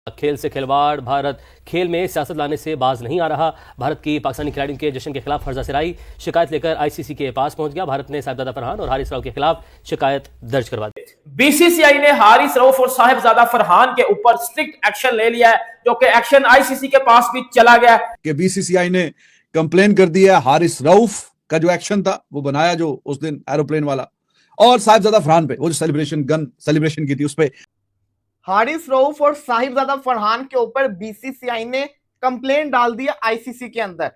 खेल से खिलवाड़, भारत खेल में सियासत लाने से बाज नहीं आ रहा। भारत की पाकिस्तानी खिलाड़ियों के जश्न के खिलाफ फर्जा सिराई शिकायत लेकर आईसीसी के पास पहुंच गया। भारत ने साहिबजादा फरहान और हारिस राव के खिलाफ शिकायत दर्ज करवा दी। बीसीसीआई ने हारिस रऊफ और साहिबजादा फरहान के ऊपर स्ट्रिक्ट एक्शन ले लिया है, जो कि एक्शन आईसीसी के पास भी चला गया कि बीसीसीआई ने कंप्लेन कर दिया। हारिस रऊफ का जो एक्शन था वो बनाया जो उस दिन एरोप्लेन वाला, और साहिबजादा फरहान पे वो जो सेलिब्रेशन की थी उस पे हारिस रऊफ और साहिबजादा फरहान के ऊपर बीसीसीआई ने कंप्लेंट डाल दिया आईसीसी के अंदर।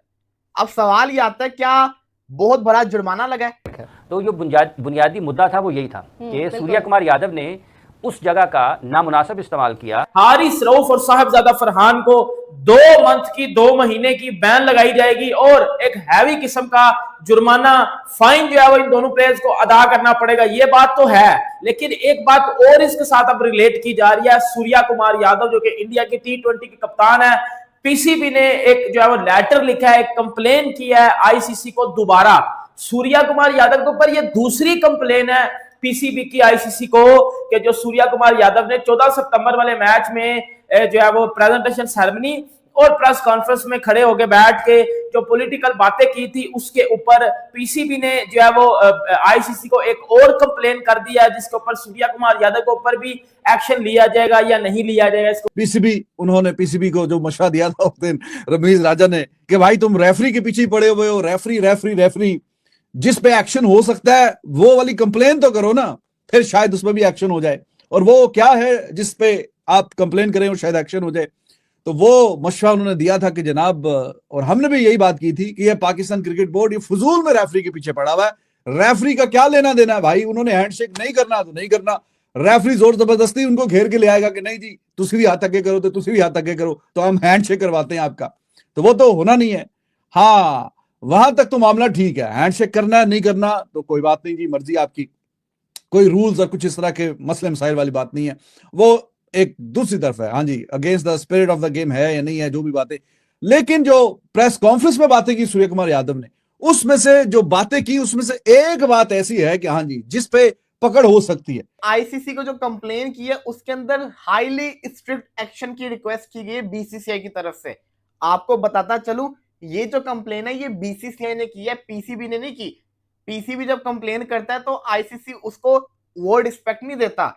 अब सवाल ये आता है, क्या बहुत बड़ा जुर्माना लगा है? तो जो बुनियादी मुद्दा था वो यही था कि सूर्या कुमार यादव ने उस जगह का नामुनासिब इस्तेमाल किया। हारिस रऊफ और साहिबजादा फरहान को 2 महीने की बैन लगाई जाएगी और एक हैवी किस्म का जुर्माना, फाइन जो है वो इन दोनों प्लेयर्स को अदा करना पड़ेगा। ये बात तो है, लेकिन एक बात और इसके साथ अब रिलेट की जा रही है। सूर्या कुमार यादव जो कि इंडिया के T20 के कप्तान है, पीसीबी ने एक जो है वो लेटर लिखा है, कंप्लेन किया है आईसीसी को दोबारा। सूर्या कुमार यादव के ऊपर ये दूसरी कंप्लेन है पीसीबी की आईसीसी को कि जो सूर्या कुमार यादव ने 14 सितंबर वाले मैच में जो है वो प्रेजेंटेशन सेरेमनी और प्रेस कॉन्फ्रेंस में खड़े होकर बैठ के जो पॉलिटिकल बातें की थी, उसके ऊपर पीसीबी ने जो है वो आईसीसी को एक और कंप्लेन कर दिया, जिसके ऊपर सूर्या कुमार यादव के ऊपर भी एक्शन लिया जाएगा या नहीं लिया जाएगा। इसको पीसीबी को जो मशवरा दिया था उस दिन रमीज राजा ने कि भाई तुम रेफरी के पीछे पड़े हुए हो, रेफरी जिस पे एक्शन हो सकता है वो वाली कंप्लेन तो करो ना, फिर शायद उसमें भी एक्शन हो जाए। और वो क्या है जिस पे आप कंप्लेन करें और शायद एक्शन हो जाए। तो वो मशवरा उन्होंने दिया था कि जनाब, और हमने भी यही बात की थी कि ये पाकिस्तान क्रिकेट बोर्ड ये फजूल में रेफरी के पीछे पड़ा हुआ है। रेफरी का क्या लेना देना है भाई, उन्होंने हैंडशेक नहीं करना तो नहीं करना। रेफरी जोर जबरदस्ती उनको घेर के ले आएगा कि नहीं जी तुसी भी हाथ आगे करो तो तुसी भी हाथ आगे करो तो हम हैंडशेक करवाते हैं आपका, तो वो तो होना नहीं है। हाँ, वहां तक तो मामला ठीक है, हैंडशेक करना है नहीं करना तो कोई बात नहीं जी, मर्जी आपकी, कोई रूल्स और कुछ इस तरह के मसले मसाइल वाली बात नहीं है। वो एक दूसरी तरफ है, हाँ जी, against the spirit of the game है या नहीं है, जो भी बातें। लेकिन जो प्रेस कॉन्फ्रेंस में बातें की सूर्य कुमार यादव ने, उसमें से जो बातें की उसमें से एक बात ऐसी है कि हाँ जी जिस पे पकड़ हो सकती है। आईसीसी को जो कंप्लेन की है उसके अंदर हाईली स्ट्रिक्ट एक्शन की रिक्वेस्ट की गई है बीसीसीआई की तरफ से। आपको बताता चलूं, ये जो कंप्लेन है ये बीसीसीआई ने की है, पीसीबी ने नहीं की। पीसीबी जब कंप्लेन करता है तो आईसीसी उसको वो रिस्पेक्ट नहीं देता।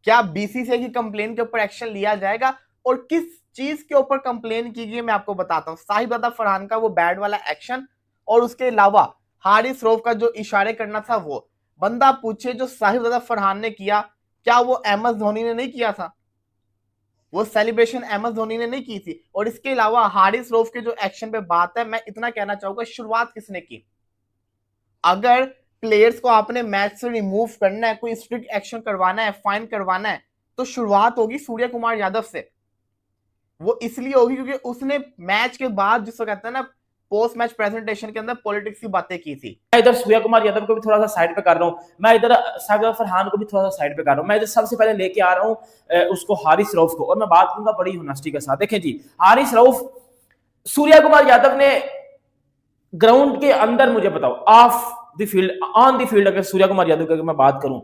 क्या बीसीसीआई की कंप्लेन के ऊपर एक्शन लिया जाएगा और किस चीज के ऊपर कंप्लेन की गई मैं आपको बताता हूं। साहिबजादा फरहान का वो बैड वाला एक्शन और उसके अलावा हारिस रऊफ का जो इशारे करना था वो। बंदा पूछे जो साहिबजादा फरहान ने किया, क्या वो एमएस धोनी ने नहीं किया था? वो सेलिब्रेशन एमएस धोनी ने नहीं की थी। और इसके अलावा हारिस रऊफ के जो एक्शन पे बात है, मैं इतना कहना चाहूंगा, शुरुआत किसने की? अगर प्लेयर्स को आपने मैच से रिमूव करना है, कोई स्ट्रिक्ट एक्शन करवाना है, फाइन करवाना है, तो शुरुआत होगी सूर्य कुमार यादव से। वो इसलिए होगी क्योंकि उसने मैच के बाद जिसको कहते हैं ना पोस्ट मैच प्रेजेंटेशन के अंदर पॉलिटिक्स की बातें की थी। मैं इधर सूर्या कुमार यादव को भी थोड़ा सा साइड पे कर रहा हूँ, मैं इधर साहिबजादा फरहान को भी थोड़ा सा साइड पे कर रहा हूँ। मैं इधर सबसे पहले लेके आ रहा हूँ उसको हारिस रऊफ को, और मैं बात करूंगा बड़ी होनेस्टी के साथ। देखें जी, हारिस रऊफ, सूर्या कुमार यादव ने ग्राउंड के अंदर, मुझे बताओ, of the field, on the field, अगर सूर्या कुमार यादव की मैं बात करूं,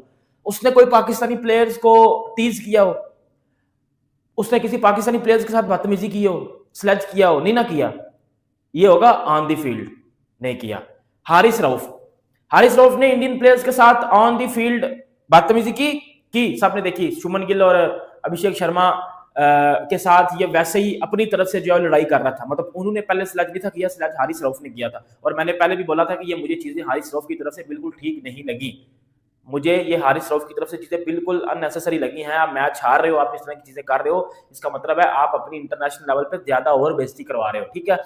उसने कोई पाकिस्तानी प्लेयर्स को टीज किया हो, उसने किसी पाकिस्तानी प्लेयर्स के साथ बदतमीजी की हो, स्लैज किया हो, नहीं ना किया, ये होगा ऑन द फील्ड, नहीं किया। हारिस रऊफ ने इंडियन प्लेयर्स के साथ ऑन द फील्ड बदतमीजी की सबने देखी। शुभमन गिल और अभिषेक शर्मा के साथ ये वैसे ही अपनी तरफ से जो लड़ाई कर रहा था, मतलब उन्होंने पहले स्लैज नहीं था किया, स्लैज हारिस रऊफ ने किया था। और मैंने पहले भी बोला था कि ये मुझे चीजें हारिस रऊफ की तरफ से बिल्कुल ठीक नहीं लगी, मुझे ये हारिस रऊफ की तरफ से चीजें बिल्कुल अननेसेसरी लगी हैं। आप मैच हार रहे हो, आप इस तरह की चीजें कर रहे हो, इसका मतलब है आप अपनी इंटरनेशनल लेवल पे ज्यादा ओवर बेइज्जती करवा रहे हो, ठीक है।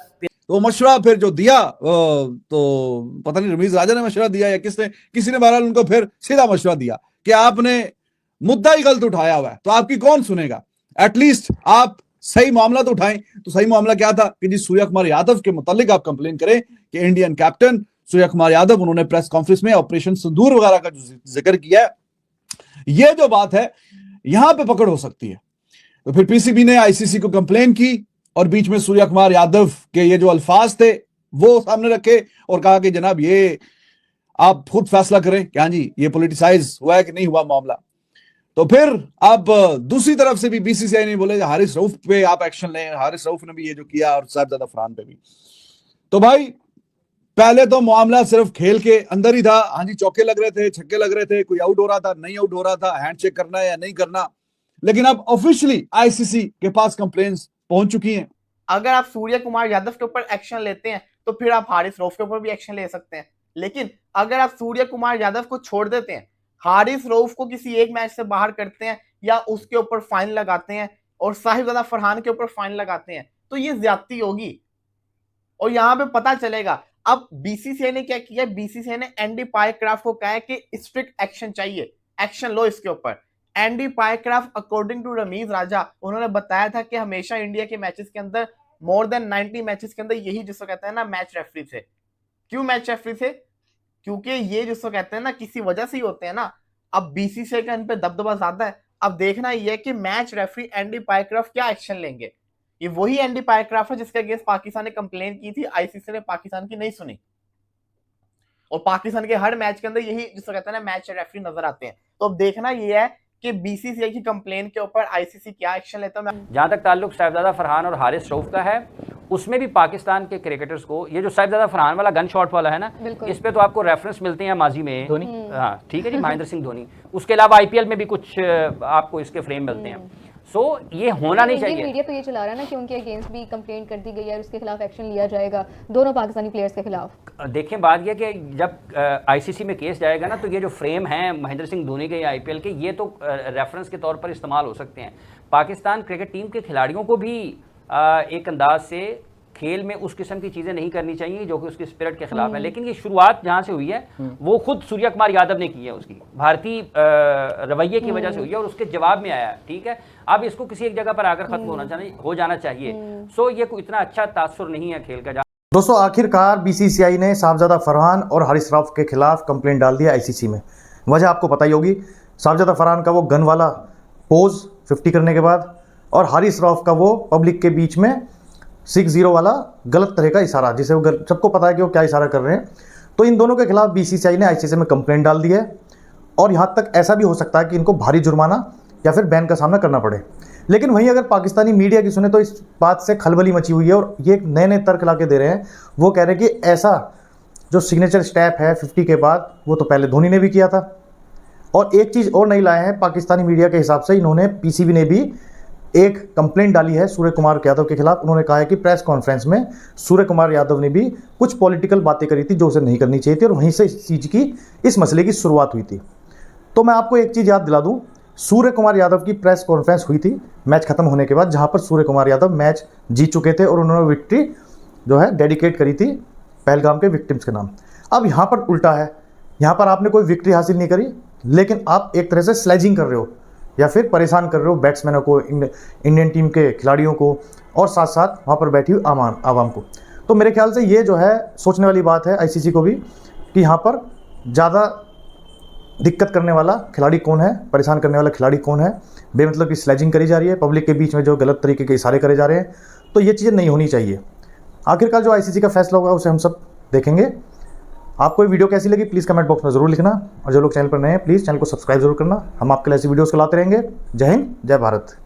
तो मशवरा फिर जो दिया, तो पता नहीं रमीज राजा ने मशवरा दिया या किसी ने बहरहाल उनको फिर सीधा मशवरा दिया कि आपने मुद्दा ही गलत उठाया हुआ है, तो आपकी कौन सुनेगा, एटलीस्ट आप सही मामला तो उठाएं। तो सही मामला क्या था कि जी सूर्या कुमार यादव के मुतालिक आप कंप्लेन करें कि इंडियन कैप्टन सूर्या कुमार यादव, उन्होंने प्रेस कॉन्फ्रेंस में ऑपरेशन सिंदूर वगैरह का जो जिक्र किया है, ये जो बात है यहां पे पकड़ हो सकती है। तो फिर पीसीबी ने आईसीसी को कंप्लेन की और बीच में सूर्या कुमार यादव के ये जो अल्फाज थे वो सामने रखे और कहा कि जनाब ये आप खुद फैसला करें कि हाँ जी ये पॉलिटिसाइज हुआ है कि नहीं हुआ मामला। तो फिर अब दूसरी तरफ से भी बीसीसीआई ने बोले हारिस रऊफ पे आप एक्शन लें। हारिस रऊफ ने भी ये जो किया और साहिबजादा फरहान पे भी। तो भाई पहले तो मामला सिर्फ खेल के अंदर ही था। हाँ जी, चौके लग रहे थे, छक्के लग रहे थे, कोई आउट हो रहा था, नहीं आउट हो रहा था, हैंडशेक करना है या नहीं करना। लेकिन अब ऑफिशियली आईसीसी के पास कंप्लेंट्स पहुंच चुकी हैं। अगर आप सूर्य कुमार यादव के ऊपर एक्शन लेते हैं तो फिर आप हारिस रऊफ के ऊपर भी एक्शन ले सकते हैं। लेकिन अगर आप सूर्य कुमार यादव को छोड़ देते हैं, हारिस रऊफ को किसी एक मैच से बाहर करते हैं या उसके ऊपर फाइन लगाते हैं और साहिबजादा फरहान के ऊपर फाइन लगाते हैं, तो ये ज्यादती होगी और यहां पे पता चलेगा। अब बीसीसीआई ने क्या किया, बीसीसीआई ने एंडी पायक्राफ्ट को कहा है कि स्ट्रिक्ट एक्शन चाहिए, एक्शन लो इसके ऊपर। एंडी पायक्राफ्ट अकॉर्डिंग टू रमीज राजा, उन्होंने बताया था कि हमेशा इंडिया के मैचेस के अंदर मोर देन 90 मैचेस के अंदर यही जिसको कहते हैं ना मैच रेफरी थे। क्यों मैच रेफरी थे? क्योंकि ये जिसको कहते हैं ना किसी वजह से ही होते हैं ना। अब बीसीसीआई का इन पे दबदबा ज्यादा है। अब देखना ये है कि मैच रेफरी एंडी पायक्राफ्ट क्या एक्शन लेंगे। ये वही एंडी पायक्राफ्ट है जिसके अगेंस्ट पाकिस्तान ने कंप्लेन की थी, आईसीसी ने पाकिस्तान की नहीं सुनी और पाकिस्तान के हर मैच के अंदर यही जिसको कहते हैं ना मैच रेफरी नजर आते हैं। तो अब देखना ये है कि बीसीसीआई की कंप्लेन के ऊपर आईसीसी क्या एक्शन लेता है। जहां तक ताल्लुक साहिबजादा फरहान और हारिस रऊफ का है, उसमें भी पाकिस्तान के क्रिकेटर्स को ये जो साहिबजादा फरहान वाला गन शॉट वाला है ना, इस पे तो आपको रेफरेंस मिलते हैं माजी में धोनी, हाँ ठीक है जी, महेंद्र सिंह धोनी। उसके अलावा आईपीएल में भी कुछ आपको इसके फ्रेम मिलते हैं। सो ये होना नहीं चाहिए। मीडिया तो ये चला रहा है ना कि उनके अगेंस्ट भी कंप्लेंट कर दी गई है और उसके खिलाफ एक्शन लिया जाएगा दोनों पाकिस्तानी प्लेयर्स के खिलाफ। देखें बात यह कि जब आईसीसी में केस जाएगा ना, तो ये जो फ्रेम हैं महेंद्र सिंह धोनी के या आईपीएल के, ये तो रेफरेंस के तौर पर इस्तेमाल हो सकते हैं। पाकिस्तान क्रिकेट टीम के खिलाड़ियों को भी एक अंदाज से खेल में उस किस्म की चीज़ें नहीं करनी चाहिए जो कि उसकी स्पिरिट के खिलाफ है। लेकिन ये शुरुआत जहाँ से हुई है वो खुद सूर्य कुमार यादव ने की है, उसकी भारतीय रवैये की वजह से हुई है और उसके जवाब में आया है। ठीक है, अब इसको किसी एक जगह पर आकर खत्म हो जाना चाहिए। सो ये कोई इतना अच्छा तासुर नहीं है खेल का। दोस्तों आखिरकार बीसीसीआई ने साहिबजादा फरहान और हारिस रऊफ के खिलाफ कंप्लेंट डाल दिया आईसीसी में। वजह आपको पता ही होगी, साहिबजादा फरहान का वो गन वाला पोज 50 करने के बाद और हारिस रऊफ का वो पब्लिक के बीच में 6-0 वाला गलत तरह का इशारा, जिसे वो सबको पता है कि वो क्या इशारा कर रहे हैं। तो इन दोनों के खिलाफ बीसीसीआई ने आईसीसी में कंप्लेंट डाल दी है और यहाँ तक ऐसा भी हो सकता है कि इनको भारी जुर्माना या फिर बैन का सामना करना पड़े। लेकिन वहीं अगर पाकिस्तानी मीडिया की सुने तो इस बात से खलबली मची हुई है और ये नए नए तर्क ला के दे रहे हैं। वो कह रहे हैं कि ऐसा जो सिग्नेचर स्टेप है 50 के बाद, वो तो पहले धोनी ने भी किया था। और एक चीज़ और नहीं लाए हैं पाकिस्तानी मीडिया के हिसाब से, इन्होंने पीसीबी ने भी एक कंप्लेंट डाली है सूर्य कुमार यादव के खिलाफ। उन्होंने कहा है कि प्रेस कॉन्फ्रेंस में सूर्य कुमार यादव ने भी कुछ पॉलिटिकल बातें करी थी जो उसे नहीं करनी चाहिए थी और वहीं से इस चीज़ की, इस मसले की शुरुआत हुई थी। तो मैं आपको एक चीज़ याद दिला दूं, सूर्य कुमार यादव की प्रेस कॉन्फ्रेंस हुई थी मैच खत्म होने के बाद, जहां पर सूर्य कुमार यादव मैच जीत चुके थे और उन्होंने विक्ट्री जो है डेडिकेट करी थी पहलगाम के विक्टिम्स के नाम। अब यहाँ पर उल्टा है, यहाँ पर आपने कोई विक्ट्री हासिल नहीं करी, लेकिन आप एक तरह से स्लेजिंग कर रहे हो या फिर परेशान कर रहे हो बैट्समैनों को, इंडियन टीम के खिलाड़ियों को और साथ साथ वहाँ पर बैठी हुई आवाम को। तो मेरे ख्याल से ये जो है सोचने वाली बात है आईसीसी को भी कि यहाँ पर ज़्यादा दिक्कत करने वाला खिलाड़ी कौन है, परेशान करने वाला खिलाड़ी कौन है। बेमतलब की स्लेजिंग करी जा रही है, पब्लिक के बीच में जो गलत तरीके के इशारे करे जा रहे हैं, तो ये चीज़ें नहीं होनी चाहिए। आखिरकार जो आईसीसी का फैसला होगा उसे हम सब देखेंगे। आपको ये वीडियो कैसी लगी प्लीज़ कमेंट बॉक्स में ज़रूर लिखना और जो लोग चैनल पर नए हैं प्लीज़ चैनल को सब्सक्राइब जरूर करना। हम आपके लिए ऐसी वीडियोस को लाते रहेंगे। जय हिंद, जय भारत।